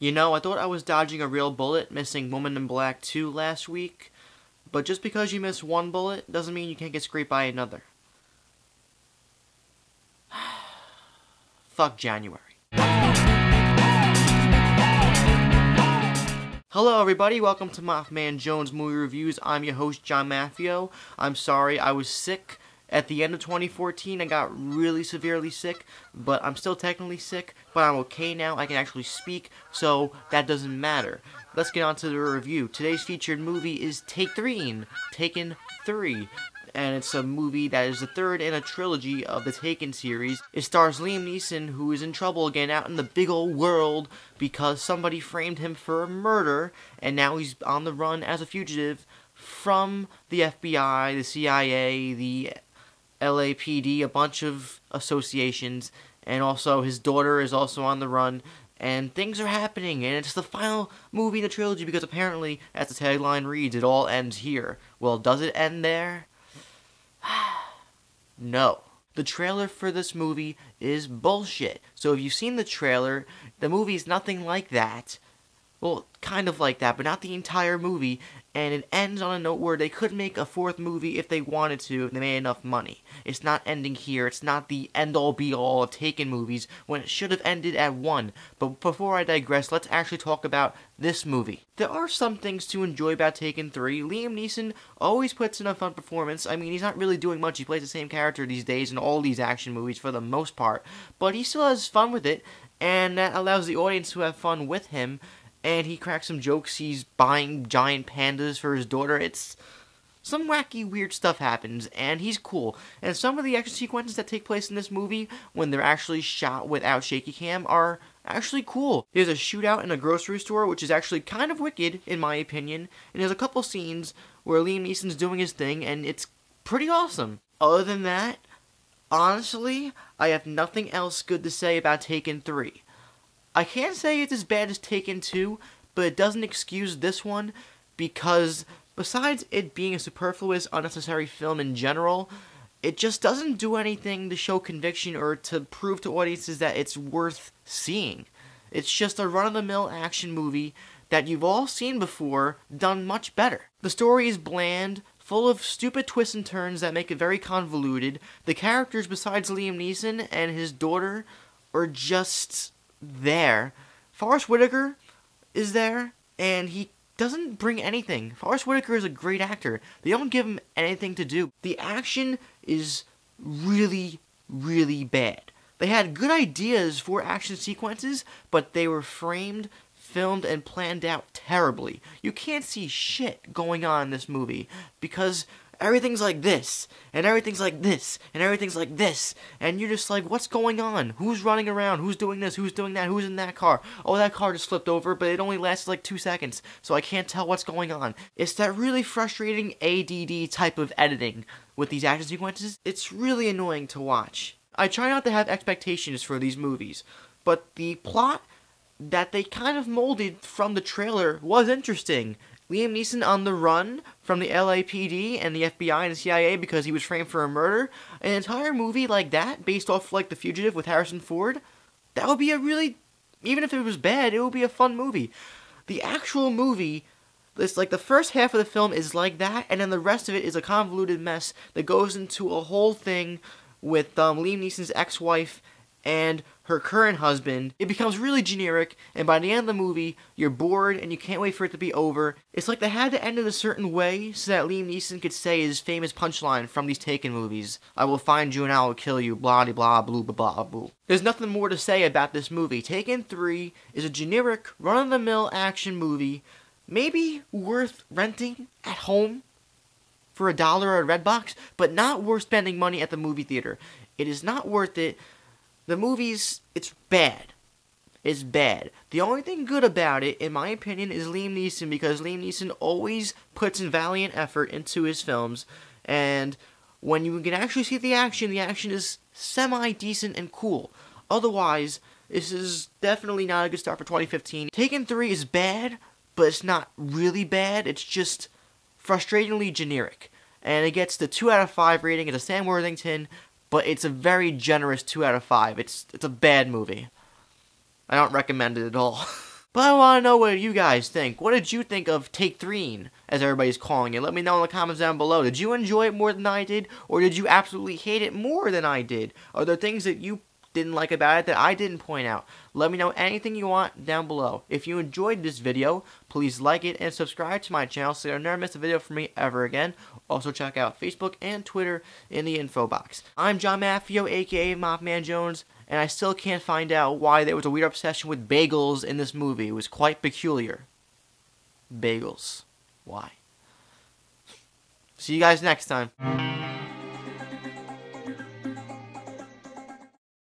You know, I thought I was dodging a real bullet missing Woman in Black 2 last week, but just because you miss one bullet doesn't mean you can't get scraped by another. Fuck January. Hello everybody, welcome to MaffmanJones Movie Reviews. I'm your host, John Maffio. I'm sorry, I was sick at the end of 2014. I got really severely sick, but I'm still technically sick, but I'm okay now. I can actually speak, so that doesn't matter. Let's get on to the review. Today's featured movie is Taken 3, and it's a movie that is the third in a trilogy of the Taken series. It stars Liam Neeson, who is in trouble again out in the big old world because somebody framed him for a murder, and now he's on the run as a fugitive from the FBI, the CIA, the LAPD, a bunch of associations, and also his daughter is also on the run, and things are happening, and it's the final movie in the trilogy because apparently, as the tagline reads, it all ends here. Well, does it end there? No. The trailer for this movie is bullshit. So if you've seen the trailer, the movie's nothing like that. Well, kind of like that, but not the entire movie, and it ends on a note where they could make a fourth movie if they wanted to, if they made enough money. It's not ending here. It's not the end-all be-all of Taken movies when it should have ended at 1. But before I digress, let's actually talk about this movie. There are some things to enjoy about Taken 3. Liam Neeson always puts in a fun performance. I mean, he's not really doing much. He plays the same character these days in all these action movies for the most part, but he still has fun with it, and that allows the audience to have fun with him. And he cracks some jokes. He's buying giant pandas for his daughter. It's some wacky, weird stuff happens, and he's cool. And some of the action sequences that take place in this movie, when they're actually shot without shaky cam, are actually cool. There's a shootout in a grocery store, which is actually kind of wicked, in my opinion. And there's a couple scenes where Liam Neeson's doing his thing, and it's pretty awesome. Other than that, honestly, I have nothing else good to say about Taken 3. I can't say it's as bad as Taken 2, but it doesn't excuse this one, because besides it being a superfluous, unnecessary film in general, it just doesn't do anything to show conviction or to prove to audiences that it's worth seeing. It's just a run-of-the-mill action movie that you've all seen before, done much better. The story is bland, full of stupid twists and turns that make it very convoluted. The characters besides Liam Neeson and his daughter are just there. Forest Whitaker is there, and he doesn't bring anything. Forest Whitaker is a great actor. They don't give him anything to do. The action is really, really bad. They had good ideas for action sequences, but they were framed, filmed, and planned out terribly. You can't see shit going on in this movie, because everything's like this, and everything's like this, and everything's like this, and you're just like, what's going on? Who's running around? Who's doing this? Who's doing that? Who's in that car? Oh, that car just flipped over, but it only lasted like 2 seconds, so I can't tell what's going on. It's that really frustrating ADD type of editing with these action sequences. It's really annoying to watch. I try not to have expectations for these movies, but the plot that they kind of molded from the trailer was interesting. Liam Neeson on the run from the LAPD and the FBI and the CIA because he was framed for a murder. An entire movie like that, based off like The Fugitive with Harrison Ford, that would be a really, even if it was bad, it would be a fun movie. The actual movie, it's like the first half of the film is like that, and then the rest of it is a convoluted mess that goes into a whole thing with Liam Neeson's ex-wife and her current husband. It becomes really generic, and by the end of the movie, you're bored and you can't wait for it to be over. It's like they had to end it a certain way so that Liam Neeson could say his famous punchline from these Taken movies. I will find you and I will kill you, blah de blah, blue blah blah boo. There's nothing more to say about this movie. Taken 3 is a generic, run-of-the-mill action movie, maybe worth renting at home for $1 at Redbox, but not worth spending money at the movie theater. It is not worth it. The movies, it's bad. It's bad. The only thing good about it, in my opinion, is Liam Neeson, because Liam Neeson always puts in valiant effort into his films, and when you can actually see the action is semi-decent and cool. Otherwise, this is definitely not a good start for 2015. Taken 3 is bad, but it's not really bad. It's just frustratingly generic. And it gets the 2 out of 5 rating. It's a Sam Worthington, but it's a very generous 2 out of 5. It's a bad movie. I don't recommend it at all. But I want to know what you guys think. What did you think of Take 3, as everybody's calling it? Let me know in the comments down below. Did you enjoy it more than I did? Or did you absolutely hate it more than I did? Are there things that you didn't like about it that I didn't point out? Let me know anything you want down below. If you enjoyed this video, please like it and subscribe to my channel so you'll never miss a video from me ever again. Also check out Facebook and Twitter in the info box. I'm John Maffio, aka MaffmanJones, and I still can't find out why there was a weird obsession with bagels in this movie. It was quite peculiar. Bagels. Why? See you guys next time.